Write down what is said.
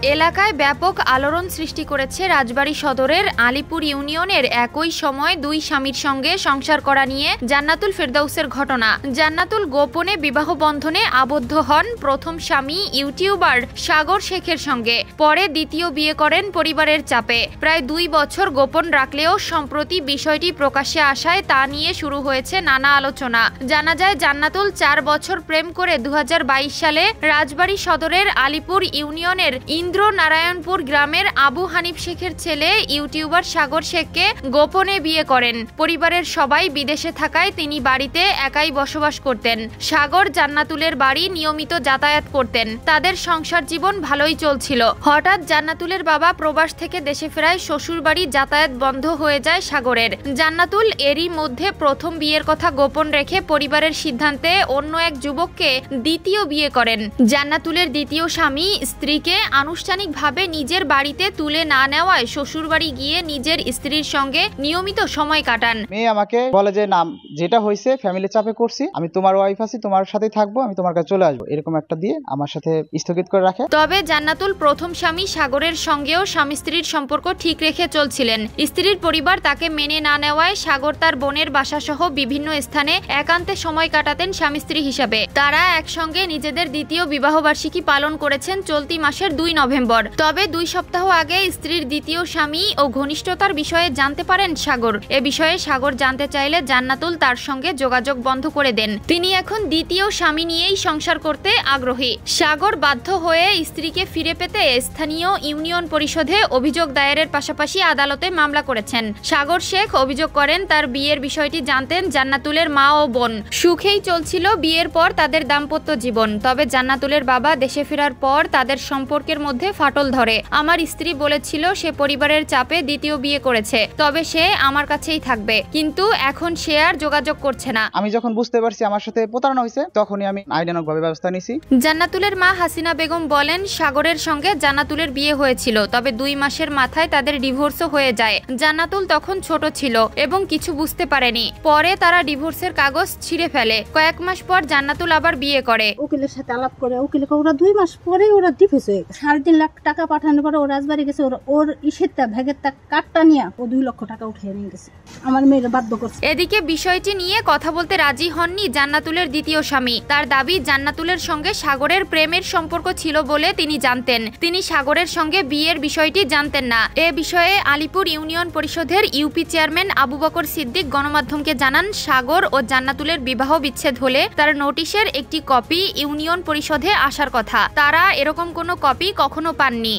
এলাকায় ব্যাপক আলোড়ন সৃষ্টি করেছে রাজবাড়ী সদরের আলিপুর ইউনিয়নের একই সময় দুই স্বামীর সঙ্গে সংসার করা নিয়ে জান্নাতুল ফেরদাউসের ঘটনা। জান্নাতুল গোপনে বিবাহ বন্ধনে আবদ্ধ হন প্রথম স্বামী ইউটিউবার সাগর শেখের সঙ্গে। পরে দ্বিতীয় বিয়ে করেন পরিবারের চাপে। প্রায় 2 বছর গোপন রাখলেও সম্প্রতি বিষয়টি প্রকাশ্যে আসায় তা নিয়ে শুরু হয়েছে নানা আলোচনা। জানা যায় জান্নাতুল 4 বছর প্রেম করে 2022 সালে রাজবাড়ী সদরের আলিপুর ইউনিয়নের ইন্দ্রনারায়ণপুর গ্রামের আবু হানিফ শেখের ছেলে ইউটিউবার সাগর শেখকে গোপনে বিয়ে করেন। পরিবারের সবাই বিদেশে থাকায় তিনি বাড়িতে একাই বসবাস করতেন। সাগর জান্নাতুলের বাড়ি নিয়মিত যাতায়াত করতেন। তাদের সংসার জীবন ভালোই চলছিল। হঠাৎ জান্নাতুলের বাবা প্রবাস থেকে দেশে ফেরায় শ্বশুর বাড়ি যাতায়াত বন্ধ হয়ে যায় সাগরের। জান্নাতুল এরই মধ্যে প্রথম বিয়ের কথা গোপন রেখে পরিবারের সিদ্ধান্তে অন্য এক যুবককে দ্বিতীয় বিয়ে করেন। জান্নাতুলের দ্বিতীয় স্বামী স্ত্রীকে আনুষ্ঠানিকভাবে নিজের বাড়িতে তুলে না নেওয়ায় শ্বশুরবাড়ি গিয়ে নিজের স্ত্রীর সঙ্গে নিয়মিত সময় কাটান। মেয়ে আমাকে বলে যে নাম যেটা হয়েছে ফ্যামিলি চাপে করছি, আমি তোমার ওয়াইফ আছি, তোমার সাথেই থাকবো, আমি তোমার কাছে চলে আসবো, এরকম একটা দিয়ে আমার সাথে স্থগিত করে রাখে। তবে জান্নাতুল প্রথম স্বামী সাগরের সঙ্গেও স্বামী স্ত্রীর সম্পর্ক ঠিক রেখে চলছিলেন। স্ত্রীর পরিবার তাকে মেনে না নেওয়ায় সাগর তার বোনের বাসাসহ বিভিন্ন স্থানে একান্তে সময় কাটাতেন স্বামী স্ত্রী হিসাবে। তারা একসঙ্গে নিজেদের দ্বিতীয় বিবাহবার্ষিকী পালন করেছেন চলতি মাসের 2 নভেম্বর। তবে 2 সপ্তাহ আগে স্ত্রীর দ্বিতীয় স্বামী ও ঘনিষ্ঠতার বিষয়ে জানতে পারেন সাগর। এ বিষয়ে সাগর জানতে চাইলে জান্নাতুল তার সঙ্গে যোগাযোগ বন্ধ করে দেন। তিনি এখন দ্বিতীয় স্বামী নিয়েই সংসার করতে আগ্রহী। সাগর বাধ্য হয়ে স্ত্রীকে ফিরে পেতে স্থানীয় ইউনিয়ন পরিষদে অভিযোগ দায়েরের পাশাপাশি আদালতে মামলা করেছেন। সাগর শেখ অভিযোগ করেন তার বিয়ের বিষয়টি জানতেন জান্নাতুলের মা ও বোন। সুখেই চলছিল বিয়ের পর তাদের দাম্পত্য জীবন। তবে জান্নাতুলের বাবা দেশে ফেরার পর তাদের সম্পর্কের মধ্যে ফাটল ধরে। আমার স্ত্রী বলেছিল সে পরিবারের চাপে দ্বিতীয় বিয়ে করেছে, তবে সে আমার কাছেই থাকবে, কিন্তু এখন সে আর যোগাযোগ করছে না। আমি যখন বুঝতে পারছি আমার সাথে প্রতারণা হয়েছে তখনই আমি আইনানুগভাবে ব্যবস্থা নিয়েছি। জান্নাতুলের মা হাসিনা বেগম বলেন সাগরের সঙ্গে জান্নাতুলের বিয়ে হয়েছিল, তবে 2 মাসের মাথায় তাদের ডিভোর্সও হয়ে যায়। জান্নাতুল তখন ছোট ছিল এবং কিছু বুঝতে পারেনি। পরে তারা ডিভোর্সের কাগজ ছিঁড়ে ফেলে। কয়েক মাস পর জান্নাতুল আবার বিয়ে করে। উকিলের সাথে আলাপ করে উকিলকে ওরা 2 মাস পরে ওরা ডিভোর্স হয়ে গেছে। 3.5 লাখ টাকা পাঠানোর পরে ও রাজবাড়ি গেছে, ওর ইসেরটা ভেগেরটা কাটটা নিয়ে ও 2 লক্ষ টাকা উঠিয়ে নিয়ে গেছে। আমার মেয়ের বাধ্য করছে। এদিকে বিষয়টি নিয়ে কথা বলতে রাজি হননি জান্নাতুলের দ্বিতীয় স্বামী। তার দাবি জান্নাতুলের সঙ্গে সাগরের প্রেমের সম্পর্ক ছিল বলে তিনি জানতেন। তিনি সাগরের সঙ্গে বিয়ের বিষয়টি জানতেন না। এ বিষয়ে আলিপুর ইউনিয়ন পরিষদের ইউপি চেয়ারম্যান আবু বকর সিদ্দিক গণমাধ্যমকে জানান সাগর ও জান্নাতুলের বিবাহ বিচ্ছেদ হলে তার নোটিশের একটি কপি ইউনিয়ন পরিষদে আসার কথা। তারা এরকম কোনো কপি কখনো পাননি।